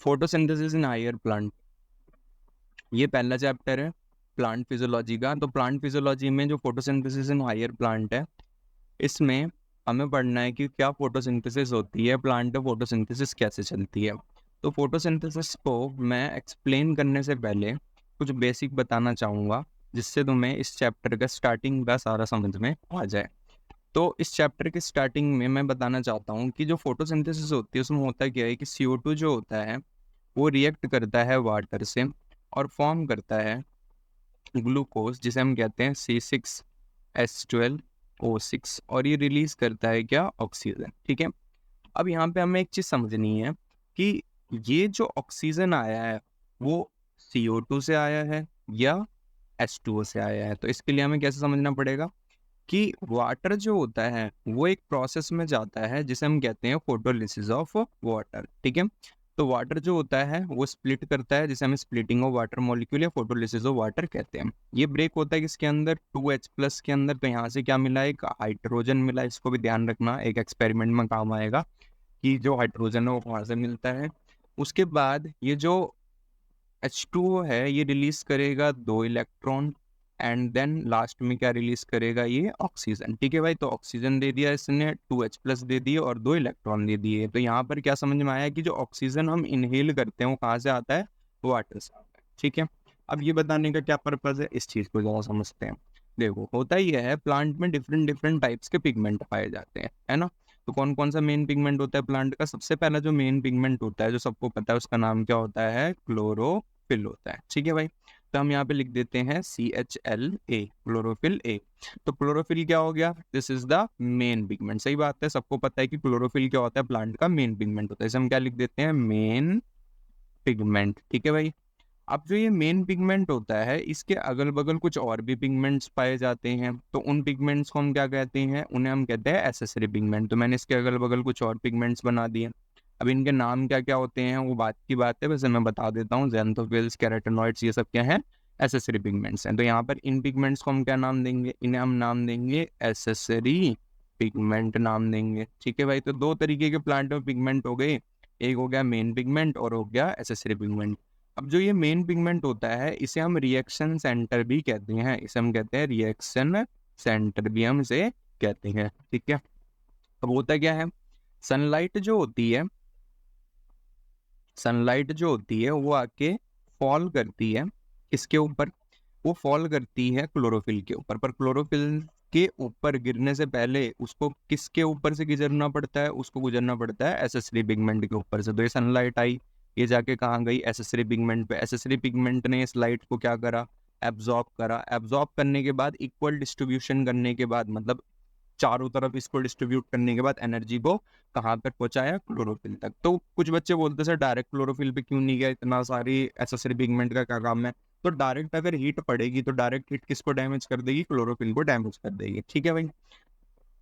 Photosynthesis in higher plant, ये पहला chapter है प्लांट फिजियोलॉजी का। तो प्लांट फिजियोलॉजी में जो फोटोसिंथेसिस इन हायर प्लांट है, इसमें हमें पढ़ना है कि क्या फोटोसिंथेसिस होती है, प्लांट में फोटोसिंथेसिस कैसे चलती है। तो फोटोसिंथेसिस को मैं एक्सप्लेन करने से पहले कुछ बेसिक बताना चाहूँगा, जिससे तुम्हें इस चैप्टर का स्टार्टिंग का सारा समझ में आ जाए। तो इस चैप्टर के स्टार्टिंग में मैं बताना चाहता हूँ कि जो फोटोसिंथेसिस होती है उसमें होता क्या है कि CO2 जो होता है वो रिएक्ट करता है वाटर से और फॉर्म करता है ग्लूकोज, जिसे हम कहते हैं C6H12O6, और ये रिलीज करता है क्या, ऑक्सीजन। ठीक है, अब यहाँ पे हमें एक चीज़ समझनी है कि ये जो ऑक्सीजन आया है वो CO2 से आया है या H2O से आया है। तो इसके लिए हमें कैसे समझना पड़ेगा कि वाटर जो होता है वो एक प्रोसेस में जाता है जिसे हम कहते हैं फोटोलिसिस ऑफ वाटर। ठीक है, तो वाटर जो होता है वो स्प्लिट करता है, जिसे हम स्प्लिटिंग ऑफ वाटर मॉलिक्यूल या फोटोलिसिस ऑफ वाटर कहते हैं। ये ब्रेक होता है किसके अंदर, 2H+ के अंदर। तो यहाँ से क्या मिला, एक हाइड्रोजन मिला। इसको भी ध्यान रखना, एक एक्सपेरिमेंट में काम आएगा कि जो हाइड्रोजन है वो कहाँ से मिलता है। उसके बाद ये जो H2O है ये रिलीज करेगा 2 इलेक्ट्रॉन, एंड देन लास्ट में क्या रिलीज करेगा, ये ऑक्सीजन। ठीक है भाई, तो ऑक्सीजन दे दिया इसने, 2H+ दे दिए और 2 इलेक्ट्रॉन दे दिए। तो यहाँ पर क्या समझ में आया कि जो ऑक्सीजन हम इनहेल करते हैं वो कहाँ से आता है, वाटर से आता है। ठीक है, अब ये बताने का क्या पर्पज है, इस चीज को जरा समझते हैं। देखो, होता ही है प्लांट में डिफरेंट डिफरेंट टाइप्स के पिगमेंट पाए जाते हैं, है ना। तो कौन कौन सा मेन पिगमेंट होता है प्लांट का, सबसे पहला जो मेन पिगमेंट होता है जो सबको पता है उसका नाम क्या होता है, क्लोरोफिल होता है। ठीक है भाई, तो हम यहाँ पे लिख देते हैं CHLA, क्लोरोफिल ए। तो क्लोरोफिल क्या हो गया, this is the main pigment. सही बात है, सबको पता है कि क्लोरोफिल क्या होता है, प्लांट का मेन पिगमेंट होता है। इसे हम क्या लिख देते हैं, मेन पिगमेंट। ठीक है भाई, अब जो ये मेन पिगमेंट होता है इसके अगल बगल कुछ और भी पिगमेंट्स पाए जाते हैं। तो उन पिगमेंट्स को हम क्या कहते हैं, उन्हें हम कहते हैं एसेसरी पिगमेंट। तो मैंने इसके अगल बगल कुछ और पिगमेंट्स बना दिए। अब इनके नाम क्या क्या होते हैं वो बात की बात है, वैसे मैं बता देता हूँ। ज़ैंथोफिल्स, कैरोटेनॉइड्स, ये सब क्या है, एसेसरी पिगमेंट्स हैं। तो यहाँ पर इन पिगमेंट्स को हम क्या नाम देंगे, इन्हें हम नाम देंगे एसेसरी पिगमेंट नाम देंगे। ठीक है भाई, तो दो तरीके के प्लांट में पिगमेंट हो गए, एक हो गया मेन पिगमेंट और हो गया एसेसरी पिगमेंट। अब जो ये मेन पिगमेंट होता है इसे हम रिएक्शन सेंटर भी कहते हैं, इसे हम कहते हैं रिएक्शन सेंटर भी हम इसे कहते हैं। ठीक है, अब होता क्या है, सनलाइट जो होती है, सनलाइट जो होती है वो आके फॉल करती है इसके ऊपर, वो फॉल करती है क्लोरोफिल के ऊपर। पर क्लोरोफिल के ऊपर गिरने से पहले उसको किसके ऊपर से गुजरना पड़ता है, उसको गुजरना पड़ता है एसेसरी पिगमेंट के ऊपर से। तो ये सनलाइट आई, ये जाके कहाँ गई, एसेसरी पिगमेंट पे। एसेसरी पिगमेंट ने इस लाइट को क्या करा, एब्जॉर्ब करा। एब्जॉर्ब करने के बाद इक्वल डिस्ट्रीब्यूशन करने के बाद, मतलब चारों तरफ इसको डिस्ट्रीब्यूट करने के बाद एनर्जी को कहाँ तक पहुंचाया, क्लोरोफिल तक। तो कुछ बच्चे बोलते सर डायरेक्ट क्लोरोफिल पे क्यों नहीं गया, इतना सारी एसेसरी पिगमेंट का क्या काम है। तो डायरेक्ट अगर हीट पड़ेगी तो डायरेक्ट हीट किसको डैमेज कर देगी, क्लोरोफिल को डैमेज कर देगी। ठीक है भाई,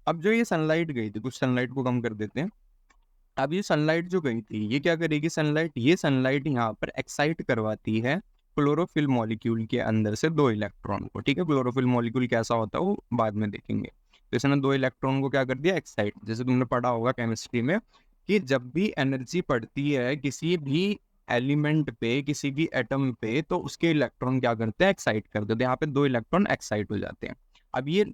अब जो ये सनलाइट गई थी, कुछ सनलाइट को कम कर देते हैं। अब ये सनलाइट जो गई थी ये क्या करेगी, सनलाइट, ये सनलाइट यहाँ पर एक्साइट करवाती है क्लोरोफिल मॉलिक्यूल के अंदर से 2 इलेक्ट्रॉन को। ठीक है, क्लोरोफिल मॉलिक्यूल कैसा होता है वो बाद में देखेंगे। तो इसने 2 इलेक्ट्रॉन को क्या कर दिया, एक्साइट। जैसे तुमने पढ़ा होगा केमिस्ट्री में कि जब भी एनर्जी पड़ती है किसी भी एलिमेंट पे, किसी भी एटम पे, तो उसके इलेक्ट्रॉन क्या करते हैं, एक्साइट कर देते हैं। यहाँ पे 2 इलेक्ट्रॉन एक्साइट हो जाते हैं। अब ये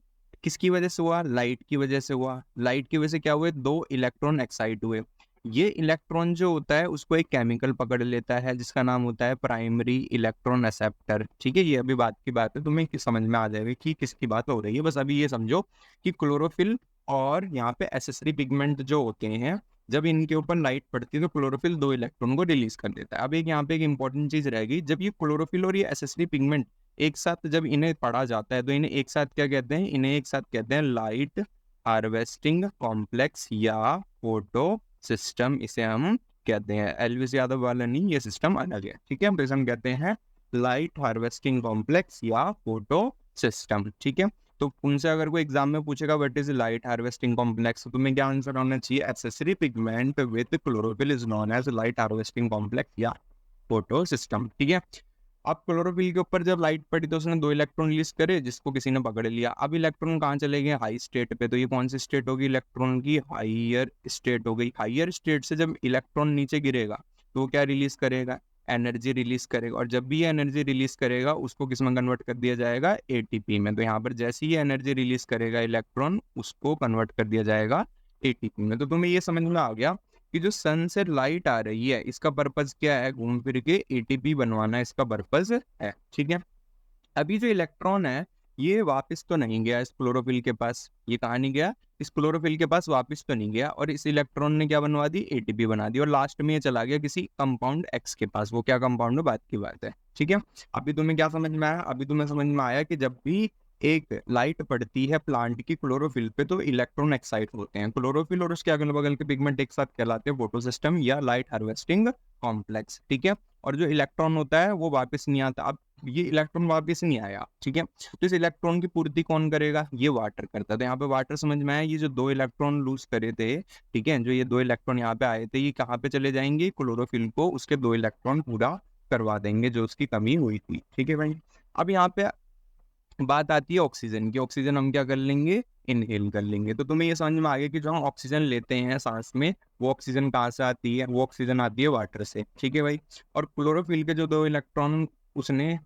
किसकी वजह से हुआ, लाइट की वजह से हुआ। लाइट की वजह से क्या हुए, 2 इलेक्ट्रॉन एक्साइट हुए। ये इलेक्ट्रॉन जो होता है उसको एक केमिकल पकड़ लेता है जिसका नाम होता है प्राइमरी इलेक्ट्रॉन एक्सेप्टर। ठीक है, ये अभी बात की बात है, तुम्हें समझ में आ जाएगी कि किसकी बात हो रही है। बस अभी ये समझो कि क्लोरोफिल और यहाँ पे एसेसरी पिगमेंट जो होते हैं, जब इनके ऊपर लाइट पड़ती है तो क्लोरोफिल 2 इलेक्ट्रॉन को रिलीज कर देता है। अब एक यहाँ पे एक इंपॉर्टेंट चीज रहेगी, जब ये क्लोरोफिल और ये एसेसरी पिगमेंट एक साथ जब इन्हें पढ़ा जाता है तो इन्हें एक साथ क्या कहते हैं, इन्हें एक साथ कहते हैं लाइट हार्वेस्टिंग कॉम्प्लेक्स या फोटो सिस्टम, इसे हम कहते हैं। एलविस यादव वाला नहीं, ये सिस्टम अलग है। ठीक है, तो हम कहते हैं लाइट हार्वेस्टिंग कॉम्प्लेक्स या फोटो सिस्टम। ठीक है, तो उनसे अगर कोई एग्जाम में पूछेगा what is light harvesting complex, तो तुम्हें क्या आंसर होना चाहिए, accessory pigment with chlorophyll is known as light harvesting complex या फोटो सिस्टम। ठीक है, अब क्लोरोफिल के ऊपर जब लाइट पड़ी तो उसने 2 इलेक्ट्रॉन रिलीज करे जिसको किसी ने पकड़ लिया। अब इलेक्ट्रॉन कहाँ चले गए, हाई स्टेट पे। तो ये कौन सी स्टेट होगी, इलेक्ट्रॉन की हाइयर स्टेट हो गई। हाइयर स्टेट से जब इलेक्ट्रॉन नीचे गिरेगा तो क्या रिलीज करेगा, एनर्जी रिलीज करेगा, और जब भी ये एनर्जी रिलीज करेगा उसको किस में कन्वर्ट कर दिया जाएगा, एटीपी में। तो यहाँ पर जैसे ही एनर्जी रिलीज करेगा इलेक्ट्रॉन, उसको कन्वर्ट कर दिया जाएगा एटीपी में। तो तुम्हें ये समझ में आ गया कि जो सन से लाइट आ रही है इसका पर्पज क्या है, घूम फिर के एटीपी बनवाना इसका पर्पज है, ठीक है। अभी जो इलेक्ट्रॉन है ये वापस तो नहीं गया इस क्लोरोफिल के पास, ये कहाँ नहीं गया, इस क्लोरोफिल के पास वापस तो नहीं गया, और इस इलेक्ट्रॉन ने क्या बनवा दी, एटीपी बना दी, और लास्ट में ये चला गया किसी कंपाउंड एक्स के पास। वो क्या कंपाउंड है, बात की बात है, ठीक है। अभी तुम्हें क्या समझ में आया, अभी तुम्हें समझ में आया कि जब भी एक लाइट पड़ती है प्लांट की क्लोरोफिल पे तो इलेक्ट्रॉन एक्साइट होते हैं। क्लोरोफिल और उसके अगल बगल के पिगमेंट एक साथ कहलाते हैं फोटोसिस्टम या लाइट हार्वेस्टिंग कॉम्प्लेक्स, ठीक है। और जो इलेक्ट्रॉन होता है वो वापस नहीं आता। अब ये इलेक्ट्रॉन वापस नहीं आया, ठीक है, तो इस इलेक्ट्रॉन की पूर्ति कौन करेगा, ये वाटर करता है। तो यहाँ पे वाटर समझ में आया, ये जो 2 इलेक्ट्रॉन लूज करे थे, ठीक है, जो ये 2 इलेक्ट्रॉन यहाँ पे आए थे, ये कहाँ पे चले जाएंगे, क्लोरोफिल को उसके 2 इलेक्ट्रॉन पूरा करवा देंगे जो उसकी कमी हुई थी, ठीक है भाई। अब यहाँ पे बात आती है ऑक्सीजन की। ऑक्सीजन हम क्या कर लेंगे, इनहेल कर लेंगे। तो तुम्हें ये समझ में आ गया कि जो हम ऑक्सीजन लेते हैं सांस में, वो ऑक्सीजन कहाँ से आती है, वो ऑक्सीजन आती है वाटर से, ठीक है भाई। और क्लोरोफिल के जो 2 इलेक्ट्रॉन उसने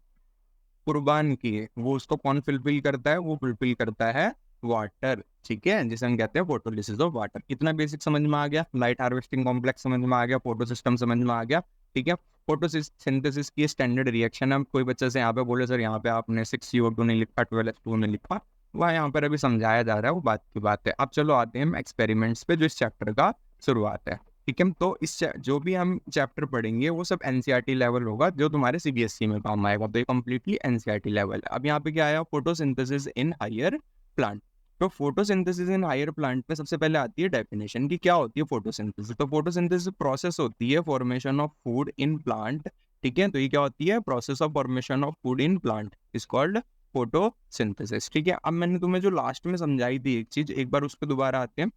कुर्बान किए, वो उसको कौन फिलफिल करता है, वो फिलफिल करता है वाटर, ठीक है, जिसे हम कहते हैं फोटोलिसिस ऑफ वाटर। कितना बेसिक समझ में आ गया, लाइट हार्वेस्टिंग कॉम्प्लेक्स समझ में आ गया, फोटो सिस्टम समझ में आ गया, ठीक है। फोटोसिंथेसिस की स्टैंडर्ड रिएक्शन है। कोई बच्चा से यहाँ पे बोले सर यहाँ पे आपने 6CO2 नहीं लिखा, 12H2 नहीं लिखा, वह यहाँ पर अभी समझाया जा रहा है, वो बात की बात है। अब चलो आते हैं हम एक्सपेरिमेंट्स पे, जो इस चैप्टर का शुरुआत है, ठीक है। तो इस जो भी हम चैप्टर पढ़ेंगे वो सब एनसीईआरटी लेवल होगा, जो तुम्हारे सीबीएसई में काम आएगा। तो ये कम्प्लीटली एनसीईआरटी लेवल है। अब यहाँ पे क्या आया, फोटोसिंथेसिस इन हायर प्लांट। तो फोटोसिंथेसिस इन हायर प्लांट में सबसे पहले आती है डेफिनेशन की क्या होती है फोटोसिंथेसिस। तो फोटोसिंथेसिस प्रोसेस होती है formation of food in plant, ठीक है। तो ये क्या होती है, process of formation of food in plant is called photosynthesis, ठीक है। अब मैंने तुम्हें जो लास्ट में समझाई थी एक चीज, एक बार उस पर दोबारा आते हैं।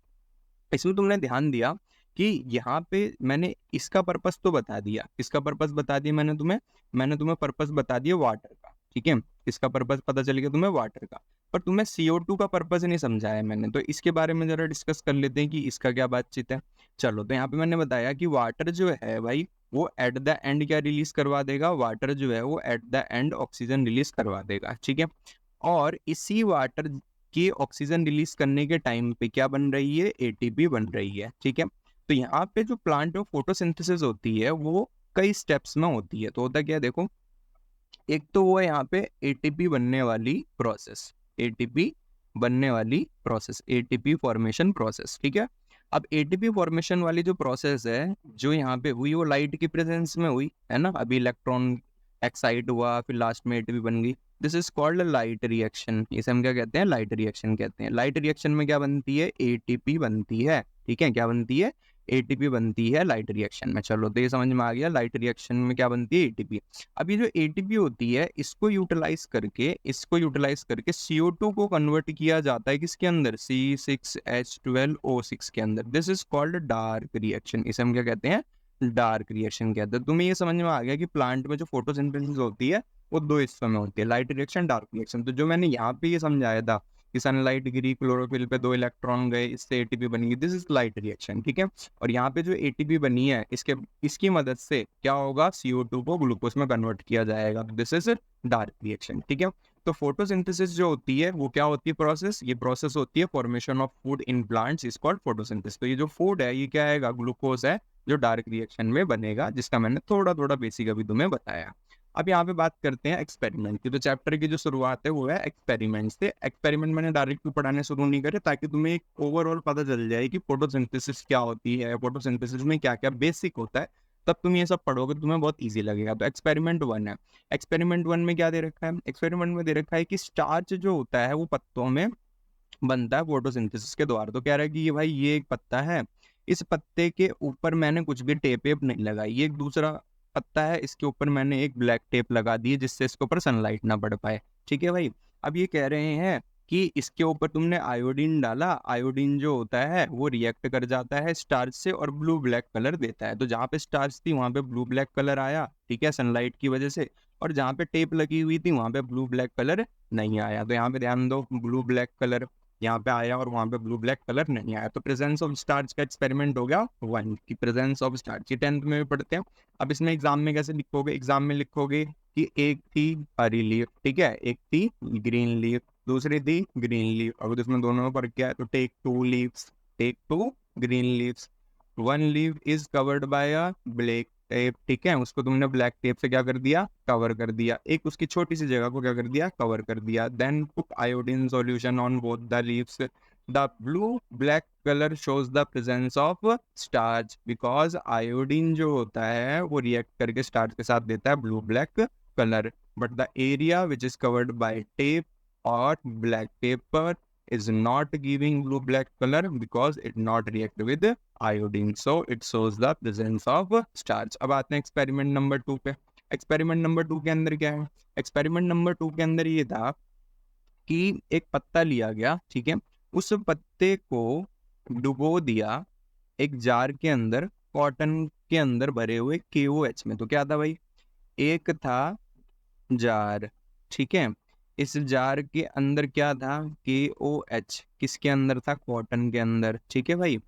इसमें तुमने ध्यान दिया कि यहाँ पे मैंने इसका पर्पस तो बता दिया, इसका पर्पस बता दिया मैंने तुम्हें पर्पस बता दिया वाटर का, ठीक है। इसका पर्पस पता चल गया तुम्हें वाटर का, पर तुम्हें CO2 का पर्पस नहीं समझाया मैंने। तो इसके बारे में जरा डिस्कस कर लेते हैं कि इसका क्या बातचीत है। चलो, तो यहाँ पे मैंने बताया कि वाटर जो है भाई वो एट द एंड क्या रिलीज करवा देगा, वाटर जो है वो at the end oxygen release करवा देगा, ठीक है। और इसी वाटर कि ऑक्सीजन रिलीज करने के टाइम पे क्या बन रही है, एटीपी बन रही है, ठीक है। तो यहाँ पे जो प्लांट में फोटोसिंथेसिस होती है वो कई स्टेप्स में होती है। तो होता क्या है, देखो, एक तो वो है यहाँ पे एटीपी बनने वाली प्रोसेस, एटीपी बनने वाली प्रोसेस, एटीपी फॉर्मेशन प्रोसेस, ठीक है। अब एटीपी फॉर्मेशन वाली जो प्रोसेस है जो यहाँ पे हुई वो लाइट की प्रेजेंस में हुई है ना। अभी इलेक्ट्रॉन एक्साइट हुआ, फिर लास्ट में एटीपी बन गई। This is called light reaction. इसे हम क्या कहते हैं, लाइट रिएक्शन कहते हैं। लाइट रिएक्शन में क्या बनती है, एटीपी बनती है, ठीक है। क्या बनती है, एटीपी बनती है लाइट रिएक्शन में। चलो, तो ये समझ में आ गया लाइट रिएक्शन में क्या बनती है, एटीपी। अब ये जो एटीपी होती है इसको यूटिलाइज करके CO2 को कन्वर्ट किया जाता है किसके अंदर, C6H12O6 के अंदर। This is called dark reaction. इसे हम क्या कहते हैं, डार्क रिएक्शन कहते हैं। तुम्हें ये समझ में आ गया कि प्लांट में जो फोटोसिंथेसिस होती है वो 2 हिस्सों में होती है, लाइट रिएक्शन, डार्क रिएक्शन। तो जो मैंने यहाँ पे ये समझाया था कि सनलाइट गिरी, क्लोरोफिल पे 2 इलेक्ट्रॉन गए, इससे एटीपी बन गई, दिस इज लाइट रिएक्शन, ठीक है। और यहाँ पे जो एटीपी बनी है इसकी मदद से क्या होगा, CO2 को ग्लूकोज में कन्वर्ट किया जाएगा, दिस इज डार्क रिएक्शन, ठीक है। तो फोटोसिंथेसिस जो होती है वो क्या होती है प्रोसेस, ये प्रोसेस होती है formation of food in plants is called photosynthesis. तो ये जो फूड है ये क्या आएगा, ग्लूकोज है जो डार्क रिएक्शन में बनेगा, जिसका मैंने थोड़ा थोड़ा बेसिक अभी तुम्हें बताया। अब यहाँ पे बात करते हैं एक्सपेरिमेंट की। तो चैप्टर की जो शुरुआत है वो है एक्सपेरिमेंट से। एक्सपेरिमेंट मैंने डायरेक्टली पढ़ाने शुरू नहीं करे ताकि तुम्हें एक ओवरऑल पता चल जाए कि फोटोसिंथेसिस क्या होती है, फोटोसिंथेसिस में क्या क्या बेसिक होता है। तब तुम ये सब पढ़ोगे तो तुम्हें बहुत ईजी लगेगा। तो एक्सपेरिमेंट 1 है। एक्सपेरिमेंट 1 में क्या दे रखा है, एक्सपेरिमेंट में दे रखा है कि स्टार्च जो होता है वो पत्तों में बनता है फोटोसिंथेसिस के द्वारा। तो कह रहा है कि ये भाई ये एक पत्ता है, इस पत्ते के ऊपर मैंने कुछ भी टेप वेप नहीं लगाई। ये एक दूसरा पत्ता है, इसके ऊपर मैंने एक ब्लैक टेप लगा दी जिससे इसके ऊपर सनलाइट ना पड़ पाए, ठीक है भाई। अब ये कह रहे हैं कि इसके ऊपर तुमने आयोडीन डाला, आयोडीन जो होता है वो रिएक्ट कर जाता है स्टार्च से और ब्लू ब्लैक कलर देता है। तो जहाँ पे स्टार्च थी वहाँ पे ब्लू ब्लैक कलर आया, ठीक है, सनलाइट की वजह से। और जहाँ पे टेप लगी हुई थी वहाँ पे ब्लू ब्लैक कलर नहीं आया। तो यहाँ पे ध्यान दो, ब्लू ब्लैक कलर यहाँ पे आया और वहाँ पे ब्लू ब्लैक कलर नहीं आया, तो प्रेजेंस ऑफ स्टार्च का एक्सपेरिमेंट हो गया 1 की प्रेजेंस ऑफ स्टार्च। ये 10th में भी पढ़ते हैं। अब इसमें एग्जाम में कैसे लिखोगे, एग्जाम में लिखोगे कि एक थी हरी लीफ, ठीक है, एक थी ग्रीन लीफ, दूसरी थी ग्रीन लीफ। अगर इसमें दोनों में फर्क क्या है, तो take 2 leaves, take 2 green leaves, 1 leaf is covered by a black tape, ठीक है, उसको तुमने ब्लैक टेप से क्या कर दिया, कवर कर दिया, एक उसकी छोटी सी जगह को क्या कर दिया, कवर कर दिया। Then put iodine solution on both the leaves, the blue black colour shows the presence of starch, because iodine जो होता है वो रिएक्ट करके स्टार्च के साथ देता है blue black colour, but the area which is covered by tape और black paper is not giving blue black color because it not react with iodine, so it shows the presence of starch। अब आते हैं experiment number 2 पे। Experiment number 2 के अंदर क्या है, experiment number 2 के अंदर ये था कि एक पत्ता लिया गया, ठीक है, उस पत्ते को डुबो दिया एक जार के अंदर, कॉटन के अंदर भरे हुए KOH में। तो क्या था भाई, एक था जार, ठीक है, इस जार के अंदर क्या था, KOH, किसके अंदर था, कॉटन के अंदर, ठीक है भाई।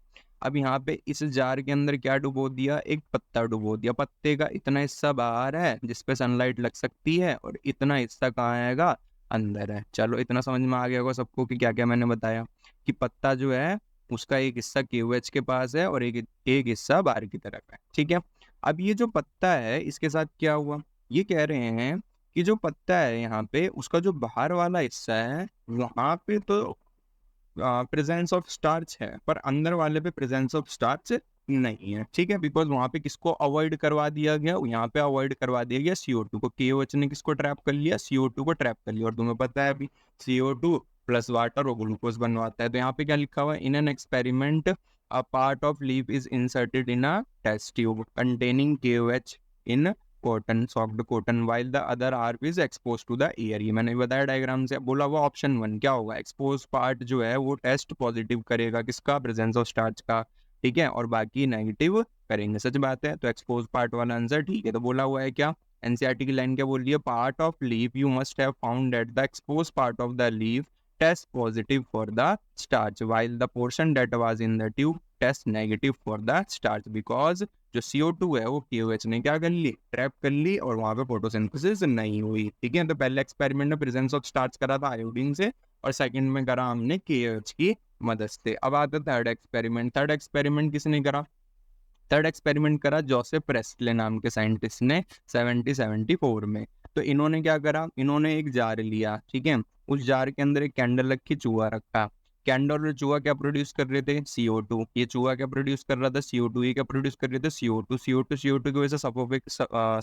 अब यहाँ पे इस जार के अंदर क्या डुबो दिया, एक पत्ता डुबो दिया। पत्ते का इतना हिस्सा बाहर है जिसपे सनलाइट लग सकती है और इतना हिस्सा कहाँ आएगा, अंदर है। चलो इतना समझ में आ गया होगा सबको कि क्या क्या मैंने बताया, कि पत्ता जो है उसका एक हिस्सा KOH के पास है और एक हिस्सा बाहर की तरफ है, ठीक है। अब ये जो पत्ता है इसके साथ क्या हुआ, ये कह रहे हैं कि जो पत्ता है यहाँ पे उसका जो बाहर वाला हिस्सा है वहां पे तो प्रेजेंस ऑफ स्टार्च है, पर अंदर वाले पे प्रेजेंस ऑफ स्टार्च नहीं है, ठीक है, बिकॉज वहां पे किसको अवॉइड करवा दिया गया, यहाँ पे अवॉइड करवा दिया गया CO2 को। KOH ने किसको ट्रैप कर लिया, CO2 को ट्रैप कर लिया, और तुम्हें पता है अभी CO2 प्लस वाटर और ग्लूकोज बनवाता है। तो यहाँ पे क्या लिखा हुआ है, in an experiment a part of leaf is inserted in a test tube containing KOH in cotton, soft cotton, while the other arm is expose to the air. ये मैंने बताया डायग्राम से। बोला हुआ ऑप्शन 1 क्या होगा, एक्सपोज पार्ट जो है वो टेस्ट पॉजिटिव करेगा किसका, प्रेजेंस ऑफ स्टार्च का, ठीक है, और बाकी नेगेटिव करेंगे। सच बात है, तो एक्सपोज पार्ट वाला आंसर ठीक है। तो बोला हुआ है क्या, NCERT की लाइन क्या बोल रही है, part of leaf you must have found that the expose part of the leaf test positive for the starch while the portion that was in the tube test negative for the starch, because जो CO2 है वो KOH ने क्या कर ली, trap कर ली, और वहां पे फोटोसिंथेसिस नहीं हुई, ठीक है। तो पहले एक्सपेरिमेंट में प्रेजेंस ऑफ स्टार्च करा था आयोडीन से, और सेकंड में करा हमने KOH की मदद से। अब आता है थर्ड एक्सपेरिमेंट। थर्ड एक्सपेरिमेंट किसने करा, थर्ड एक्सपेरिमेंट करा जोसेफ प्रेस्ले नाम के साइंटिस्ट ने 74 में। तो इन्होंने क्या करा, इन्होंने एक जार लिया, ठीक है, उस जार के अंदर एक कैंडल रखी, चूहा रखा। कैंडल और चूहा क्या प्रोड्यूस कर रहे थे, CO2। ये चूहा क्या प्रोड्यूस कर रहा था, CO2। ये क्या प्रोड्यूस कर रहे थे, CO2 की वजह से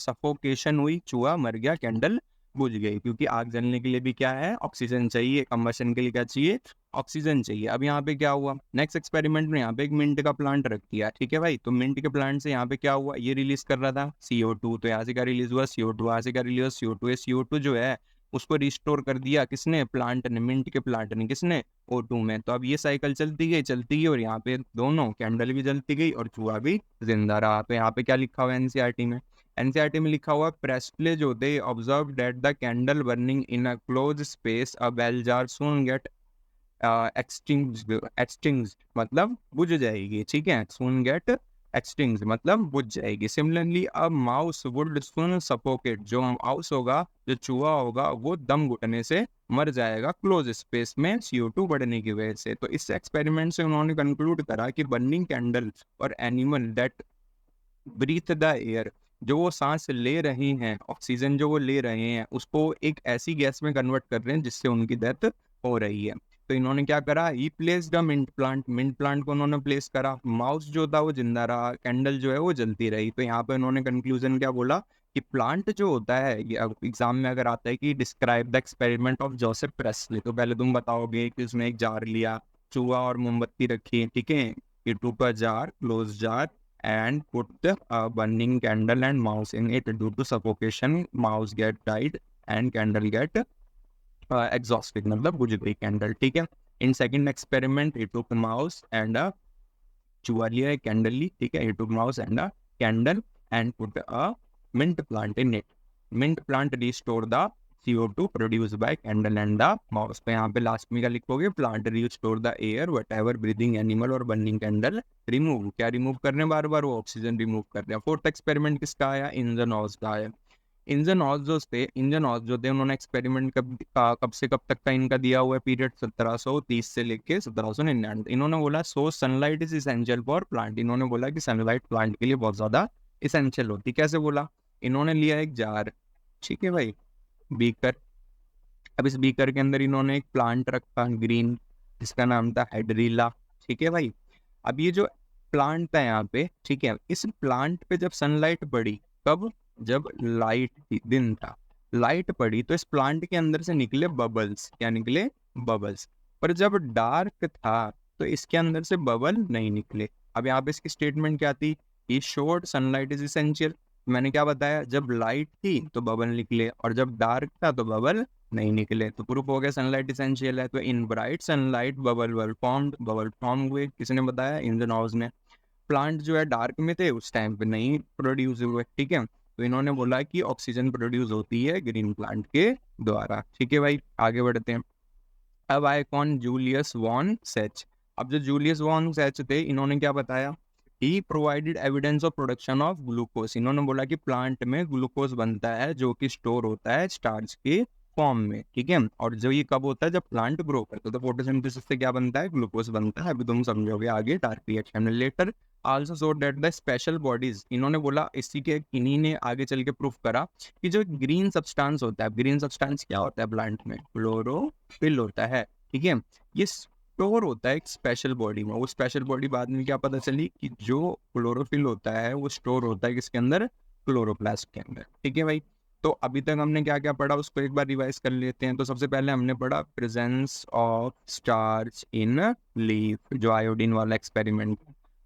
सफोकेशन हुई, चूहा मर गया, कैंडल बुझ गई, क्योंकि आग जलने के लिए भी क्या है, ऑक्सीजन चाहिए, कंबशन के लिए क्या चाहिए, ऑक्सीजन चाहिए। अब यहाँ पे क्या हुआ, नेक्स्ट एक्सपेरिमेंट में यहाँ पे एक मिंट का प्लांट रख दिया, ठीक है भाई। तो मिंट के प्लांट से यहाँ पे क्या हुआ, ये रिलीज कर रहा था CO2, तो यहाँ से क्या रिलीज हुआ, CO2, यहाँ से क्या रिलीज हुआ, CO2। ये CO2 जो है उसको रिस्टोर कर दिया किसने, प्लांट ने, मिंट के प्लांट ने, किसने, O2 में। तो अब ये साइकिल चलती गई, और यहाँ पे दोनों कैंडल भी जलती गई और चूहा भी जिंदा रहा। तो यहाँ पे क्या लिखा हुआ है NCERT में, NCERT में लिखा हुआ, प्रेस्ले जो they observe that the candle burning in a close space a bell jar soon get extinguished मतलब बुझ जाएगी, ठीक है, सून गेट एक्सटिंग्ड मतलब बुझ जाएगी। सिमिलरली अब माउस वुड सून सफोकेट, जो माउस होगा, जो चूहा होगा, वो दम घुटने से मर जाएगा क्लोज स्पेस में CO2 बढ़ने की वजह से। तो इस एक्सपेरिमेंट से उन्होंने कंक्लूड करा कि बर्निंग कैंडल और animal that breathe the air, जो वो सांस ले रहे हैं, ऑक्सीजन जो वो ले रहे हैं, उसको एक ऐसी गैस में कन्वर्ट कर रहे हैं जिससे उनकी डेथ हो रही है। तो इन्होंने क्या करा, ही प्लेस द मिंट प्लांट को उन्होंने प्लेस करा, माउस जो था वो जिंदा रहा, कैंडल जो है वो जलती रही। तो यहाँ पे उन्होंने कंक्लूजन क्या बोला कि प्लांट जो होता है, ये एग्जाम में अगर आता है कि describe the experiment of Joseph Presley, तो पहले तुम बताओगे कि उसमें एक जार लिया, चूहा और मोमबत्ती रखी, ठीक है, ये टूक a jar, close jar and put a burning candle and mouse in it. Due to suffocation, mouse get died and candle get exhausted, मतलब बुझ गई कैंडल, ठीक है। In second experiment he took mouse and a चूहा लिया, candle ली, ठीक है, he took mouse and a candle and put a mint plant in it. Mint plant restore the CO2 produce by candle and the mouse. तो यहाँ पे last में क्या लिखोगे, plant store the air what ever breathing animal और burning candle remove. क्या remove करने बार बार, वो ऑक्सीजन रिमूव कर रहे हैं। फोर्थ एक्सपेरिमेंट किसका आया, इंजन हॉर्स का आया। इंजन हॉर्स जो थे उन्होंने एक्सपेरिमेंट कब से कब तक का इनका दिया हुआ है पीरियड, 1730 से लेके 1799। इन्होंने बोला so sunlight is essential for plant. इन्होंने बोला कि सनलाइट प्लांट के लिए बहुत ज्यादा इसेंशियल होती। कैसे बोला, इन्होंने लिया एक जार, ठीक है भाई, बीकर। अब इस बीकर के अंदर इन्होंने एक प्लांट रखा ग्रीन, जिसका नाम था हाइड्रीला, ठीक है भाई। अब ये जो प्लांट था यहाँ पे, ठीक है, इस प्लांट पे जब सनलाइट पड़ी, कब, जब लाइट थी, दिन था, लाइट पड़ी तो इस प्लांट के अंदर से निकले बबल्स। क्या निकले, बबल्स। पर जब डार्क था तो इसके अंदर से बबल नहीं निकले। अब यहाँ पे इसकी स्टेटमेंट क्या थी, ये शोर्ट सनलाइट इज इसेंशियल। मैंने क्या बताया, जब लाइट थी तो बबल निकले और जब डार्क था तो बबल नहीं निकले। तो प्रूफ हो गया सनलाइट इसेंशियल है। तो in bright sunlight bubble were formed, bubble form हुए। किसने बताया, इंजन हाउस ने। प्लांट जो है डार्क में थे उस टाइम पे नहीं प्रोड्यूस हुए, ठीक है। तो इन्होंने बोला कि ऑक्सीजन प्रोड्यूस होती है ग्रीन प्लांट के द्वारा, ठीक है भाई। आगे बढ़ते हैं। अब आए कौन, जूलियस वॉन सेच। अब जो जूलियस वॉन सेच थे, इन्होंने क्या बताया, he provided evidence of production of glucose. इन्होंने बोला कि प्लांट में ग्लूकोज बनता है जो कि स्टोर होता है स्टार्च के फॉर्म में, ठीक है। और जो ये कब होता है, जब प्लांट ग्रो करता है। तो फोटोसिंथेसिस से क्या बनता है, ग्लूकोज बनता है। अभी तुम समझोगे आगे डार्क रिएक्शन में। Later also show that the special bodies, इन्होंने बोला, इसी के इन्हीं ने आगे चल के प्रूफ करा कि जो ग्रीन सब्सटेंस होता है, ग्रीन सब्सटेंस क्या होता है प्लांट में, क्लोरोफिल होता है, ठीक है। ये स्टोर होता है एक स्पेशल बॉडी में। वो स्पेशल बॉडी बाद में क्या पता चली कि जो क्लोरोफिल होता है वो स्टोर होता है किसके अंदर, क्लोरोप्लास्ट के अंदर, ठीक है भाई। तो अभी तक हमने क्या क्या पढ़ा उसको एक बार रिवाइज कर लेते हैं। तो सबसे पहले हमने पढ़ा presence of starch in leaf, जो आयोडीन वाला एक्सपेरिमेंट।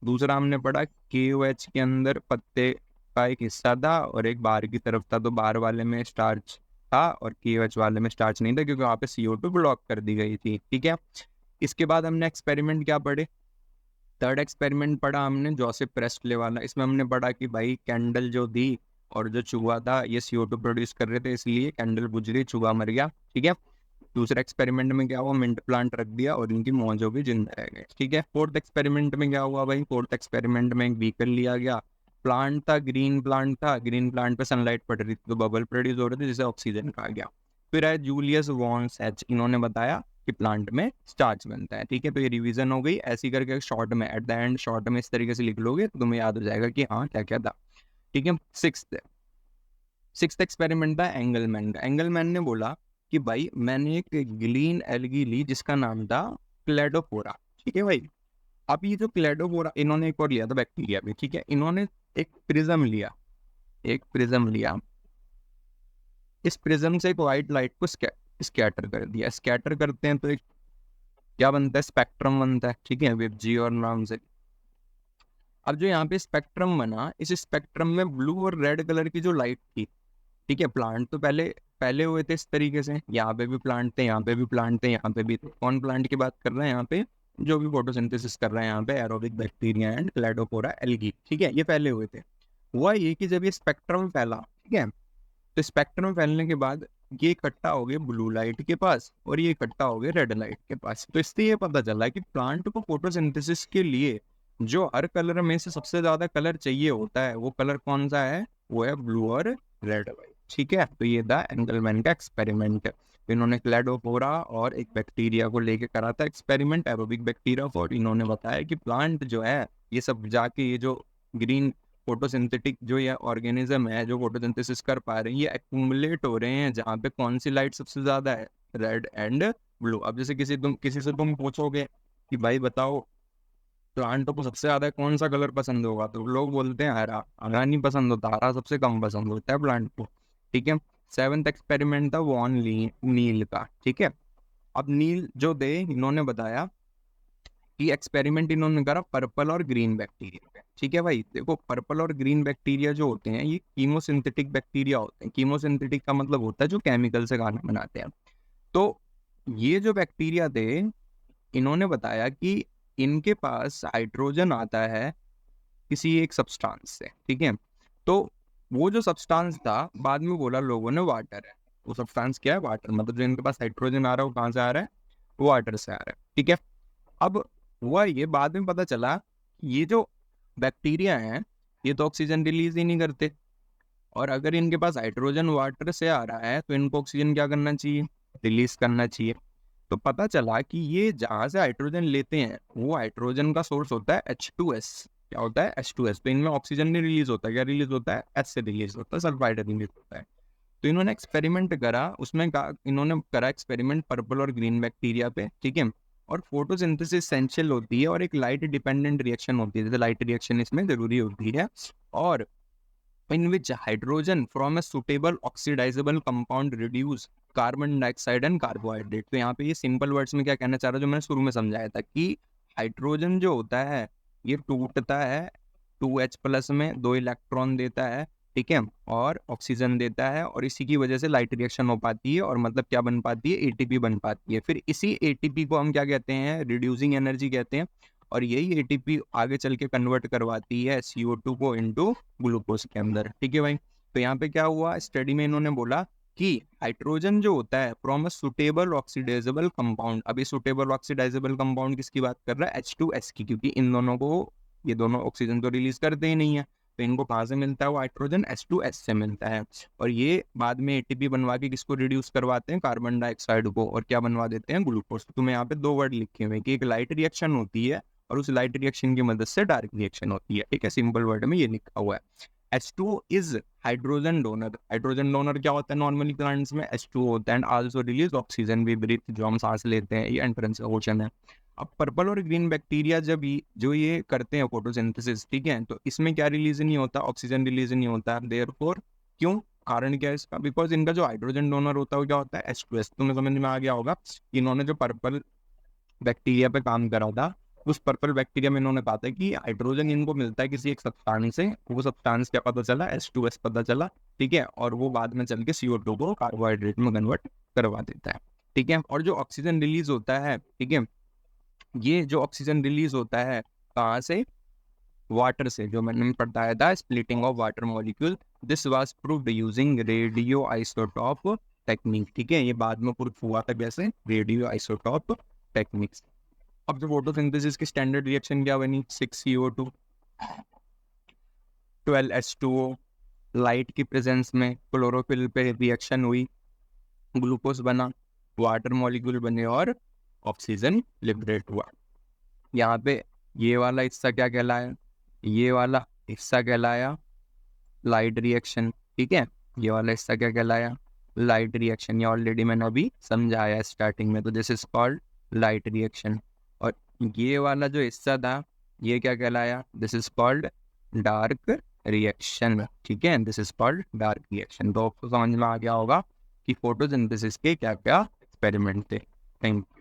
दूसरा हमने पढ़ा KOH के अंदर पत्ते का एक हिस्सा था और एक बाहर की तरफ था। तो बाहर वाले में स्टार्च था और KOH वाले में स्टार्च नहीं था, क्योंकि वहाँ पे CO2 ब्लॉक कर दी गई थी, ठीक है। इसके बाद हमने एक्सपेरिमेंट क्या पढ़े, थर्ड एक्सपेरिमेंट पढ़ा हमने जोसेफ प्रेस्टले वाला। इसमें हमने पढ़ा कि भाई कैंडल जो दी और जो चूहा था ये CO2 प्रोड्यूस कर रहे थे, इसलिए कैंडल बुझ गई, चूहा मर गया, ठीक है। दूसरे एक्सपेरिमेंट में क्या हुआ, मिंट प्लांट रख दिया और इनकी मौजों भी जिंदा रह गए, ठीक है। फोर्थ एक्सपेरिमेंट में क्या हुआ भाई, फोर्थ एक्सपेरिमेंट में एक बीकर लिया गया, प्लांट था, ग्रीन प्लांट था, ग्रीन प्लांट पे सनलाइट पड़ रही थी तो बबल प्रोड्यूस हो रहे थे जिसे ऑक्सीजन कहा गया। फिर आए जूलियस वॉन सेच, इन्होंने बताया कि प्लांट में स्टार्च बनता है, ठीक है। तो ये रिवीजन हो गई। ऐसी करके शॉर्ट में एट द एंड शॉर्ट में इस तरीके से लिख लोगे तो तुम्हें याद हो जाएगा कि हाँ क्या क्या था, ठीक है। सिक्स्थ एक्सपेरिमेंट था एंगलमैन का। एंगलमैन ने बोला कि भाई मैंने एक ग्रीन एल्गी ली जिसका नाम था क्लेडोफोरा, ठीक है भाई। अब ये जो क्लेडोफोरा, इन्होंने एक और लिया था बैक्टीरिया भी, ठीक है। इन्होंने एक प्रिज्म लिया, इस प्रिज्म से एक व्हाइट लाइट को स्कैटर कर दिया। स्कैटर करते हैं तो एक क्या बनता है, स्पेक्ट्रम बनता है, ठीक है, वेबजी और नाम से। अब जो यहाँ पे स्पेक्ट्रम बना, इस स्पेक्ट्रम में ब्लू और रेड कलर की जो लाइट थी, ठीक है। प्लांट तो पहले पहले हुए थे इस तरीके से, यहाँ पे भी प्लांट थे, यहाँ पे भी प्लांट थे, यहाँ पे भी थे। कौन प्लांट की बात कर रहे हैं यहाँ पे, जो भी फोटोसिंथेसिस कर रहे हैं यहाँ पे, aerobic bacteria and Cladophora algae, ठीक है, ये पहले हुए थे। हुआ ये कि जब ये स्पेक्ट्रम फैला, ठीक है, तो स्पेक्ट्रम फैलने के बाद ये इकट्ठा हो गए ब्लू लाइट के पास और ये इकट्ठा हो गए रेड लाइट के पास। तो इससे ये पता चला कि प्लांट को फोटोसिंथेसिस के लिए जो हर कलर में से सबसे ज्यादा कलर चाहिए होता है, वो कलर कौन सा है, वो है ब्लू और रेड वाइट, ठीक है। तो ये था एंगलमैन का एक्सपेरिमेंट। इन्होंने क्लेडोफोरा और एक बैक्टीरिया को लेके करा था एक्सपेरिमेंट, एरोबिक बैक्टीरिया। और इन्होंने बताया कि प्लांट जो है ये सब जाके ये जो ग्रीन फोटोसिंथेटिक जो ये ऑर्गेनिज्म है जो फोटोसिंथेसिस कर पा रहे हैं, ये एक्यूमुलेट हो रहे हैं जहाँ पे कौन सी लाइट सबसे ज्यादा है, रेड एंड ब्लू। अब जैसे किसी से तुम पूछोगे कि भाई बताओ प्लांट को सबसे ज्यादा कौन सा कलर पसंद होगा, तो लोग बोलते हैं हरा। हरा नहीं पसंद होता, हरा सबसे कम पसंद होता है प्लांट को, ठीक है। सेवंथ एक्सपेरिमेंट था वॉन नील का, ठीक है। अब नील जो थे, इन्होंने बताया कि एक्सपेरिमेंट इन्होंने करा पर्पल और ग्रीन बैक्टीरिया पे, ठीक है भाई। देखो पर्पल और ग्रीन बैक्टीरिया जो होते हैं ये कीमोसिंथेटिक बैक्टीरिया होते हैं। कीमोसिंथेटिक का मतलब होता है जो केमिकल से खाना बनाते हैं। तो ये जो बैक्टीरिया थे, इन्होंने बताया कि इनके पास हाइड्रोजन आता है किसी एक सब्सटेंस से, ठीक है। तो वो जो सब्सटेंस था बाद में बोला लोगों ने वाटर है, वो सब्सटेंस क्या है? वाटर। मतलब जो इनके पास हाइड्रोजन आ रहा है वो कहाँ से आ रहा है? वाटर से आ रहा है। ठीक है, अब हुआ ये, बाद में पता चला ये जो बैक्टीरिया हैं ये तो ऑक्सीजन रिलीज ही नहीं करते, और अगर इनके पास हाइड्रोजन वाटर से आ रहा है तो इनको ऑक्सीजन क्या करना चाहिए? रिलीज करना चाहिए। तो पता चला कि ये जहाँ से हाइड्रोजन लेते हैं वो हाइड्रोजन का सोर्स होता है H2S। क्या होता है? H2S। तो इनमें ऑक्सीजन नहीं रिलीज होता, क्या रिलीज होता है? S से रिलीज होता है, सल्फाइड रिलीज होता है। तो इन्होंने एक्सपेरिमेंट करा, उसमें इन्होंने करा एक्सपेरिमेंट पर्पल और ग्रीन बैक्टीरिया पे। ठीक है, और फोटोसिंथेसिस एसेंशियल होती है और एक लाइट डिपेंडेंट रिएक्शन होती है, जैसे लाइट रिएक्शन इसमें जरूरी होती है। और in which hydrogen from a suitable oxidizable compound reduce carbon dioxide and carbohydrate. तो यहाँ पे ये सिंपल वर्ड्स में क्या कहना चाह रहा हूँ, जो मैंने शुरू में समझाया था कि हाइड्रोजन जो होता है ये टूटता है 2H+ में, 2 इलेक्ट्रॉन देता है। ठीक है, और ऑक्सीजन देता है, और इसी की वजह से लाइट रिएक्शन हो पाती है, और मतलब क्या बन पाती है? एटीपी बन पाती है। फिर इसी एटीपी को हम क्या कहते हैं? रिड्यूसिंग एनर्जी कहते हैं। और यही एटीपी आगे चल के कन्वर्ट करवाती है CO2 को इनटू ग्लूकोज के अंदर। ठीक है भाई, तो यहाँ पे क्या हुआ स्टडी में, इन्होंने बोला कि हाइड्रोजन जो होता है from a suitable oxidisable compound. अभी सुटेबल ऑक्सीडाइजेबल कंपाउंड किसकी बात कर रहा है? H2S की, क्योंकि इन दोनों को, ये दोनों ऑक्सीजन तो रिलीज करते ही नहीं है, तो इनको कहाँ से मिलता है? वो हाइड्रोजन H2S से मिलता है। और ये बाद में एटीपी बनवा के किसको रिड्यूस करवाते हैं? कार्बन डाइऑक्साइड को, और क्या बनवा देते हैं? ग्लूकोज। तो मैं यहाँ पे 2 वर्ड लिखे हुए कि एक लाइट रिएक्शन होती है और उस लाइट रिएक्शन की मदद से डार्क रिएक्शन होती है। ठीक है, सिंपल वर्ड में ये लिखा हुआ है। H2 is hydrogen donor. Hydrogen donor क्या होता है? नॉर्मली प्लांट्स में H2 होता है, and also release oxygen we breathe, जो हम सांस लेते हैं, ये एंट्रेंस क्वेश्चन है। अब पर्पल और ग्रीन बैक्टीरिया जब जो ये करते हैं फोटोसिंथेसिस, ठीक है, तो इसमें क्या रिलीज नहीं होता? ऑक्सीजन रिलीज नहीं होता। देयरफॉर क्यों? कारण क्या है इसका? बिकॉज इनका जो हाइड्रोजन डोनर होता है वो क्या होता है? H2S। तुम्हें समझ में आ गया होगा, इन्होंने जो पर्पल बैक्टीरिया पे काम करा था, उस पर्पल बैक्टीरिया में इन्होंने कहा था कि हाइड्रोजन इनको मिलता है किसी एक सब्सटेंस से, वो सब्सटेंस क्या पता चला? H2S पता चला। ठीक है, और वो बाद में चल के CO2 को कार्बोहाइड्रेट में कन्वर्ट करवा देता है। ठीक है, और जो ऑक्सीजन रिलीज होता है, ठीक है, ये जो ऑक्सीजन रिलीज होता है कहाँ से? वाटर से, जो मैंने बताया था, splitting of water molecule. This was proved using radio isotope technique. ठीक है, ये बाद में प्रूव हुआ था, कैसे? Radio isotope techniques. अब जो फोटोसिंथेसिस की स्टैंडर्ड रिएक्शन क्या बनी? 6CO2 12H2O। लाइट की प्रेजेंस में क्लोरोफिल पे रिएक्शन हुई, ग्लूकोज बना, वाटर मॉलिक्यूल बने, और ऑक्सीजन लिबरेट हुआ। यहाँ पे ये वाला हिस्सा क्या कहलाया? ये वाला हिस्सा कहलाया लाइट रिएक्शन। ठीक है, ये वाला हिस्सा क्या कहलाया? Light reaction. ये ऑलरेडी मैंने अभी समझाया स्टार्टिंग में, तो this is called light reaction. और ये वाला जो हिस्सा था ये क्या कहलाया? This is called dark reaction. ठीक है, this is called dark reaction. तो आपको समझ में आ गया होगा कि फोटोसिंथेसिस के क्या क्या एक्सपेरिमेंट थे। Thank you.